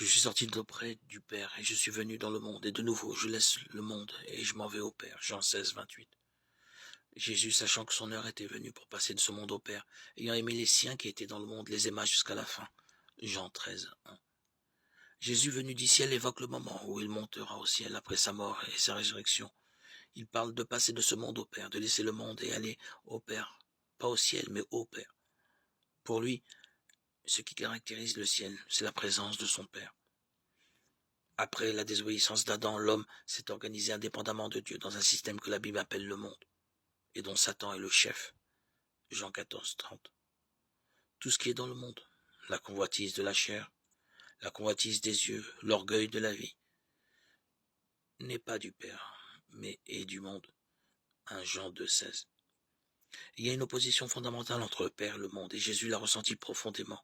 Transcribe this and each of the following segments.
Je suis sorti d'auprès du Père, et je suis venu dans le monde, et de nouveau je laisse le monde, et je m'en vais au Père. Jean 16, 28. Jésus, sachant que son heure était venue pour passer de ce monde au Père, ayant aimé les siens qui étaient dans le monde, les aima jusqu'à la fin. Jean 13, 1. Jésus venu du ciel évoque le moment où il montera au ciel après sa mort et sa résurrection. Il parle de passer de ce monde au Père, de laisser le monde et aller au Père. Pas au ciel, mais au Père. Pour lui, ce qui caractérise le ciel, c'est la présence de son Père. Après la désobéissance d'Adam, l'homme s'est organisé indépendamment de Dieu dans un système que la Bible appelle le monde, et dont Satan est le chef. Jean 14, 30. Tout ce qui est dans le monde, la convoitise de la chair, la convoitise des yeux, l'orgueil de la vie, n'est pas du Père, mais est du monde. 1 Jean 2, 16. Il y a une opposition fondamentale entre le Père et le monde, et Jésus l'a ressenti profondément,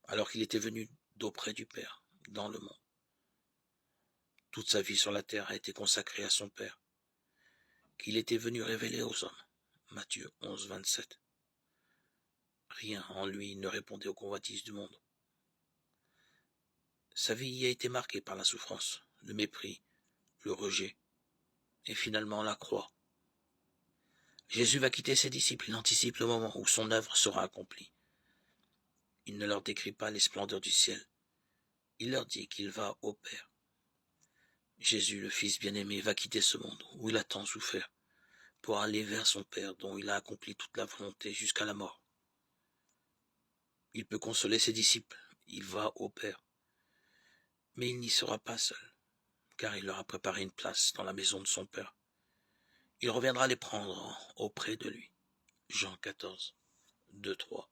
alors qu'il était venu d'auprès du Père, dans le monde. Toute sa vie sur la terre a été consacrée à son Père, qu'il était venu révéler aux hommes. Matthieu 11, 27. Rien en lui ne répondait aux convoitises du monde. Sa vie y a été marquée par la souffrance, le mépris, le rejet, et finalement la croix. Jésus va quitter ses disciples, il anticipe le moment où son œuvre sera accomplie. Il ne leur décrit pas les splendeurs du ciel, il leur dit qu'il va au Père. Jésus, le Fils bien-aimé, va quitter ce monde où il a tant souffert, pour aller vers son Père dont il a accompli toute la volonté jusqu'à la mort. Il peut consoler ses disciples, il va au Père. Mais il n'y sera pas seul, car il leur a préparé une place dans la maison de son Père. Il reviendra les prendre auprès de lui. Jean 14, 2, 3.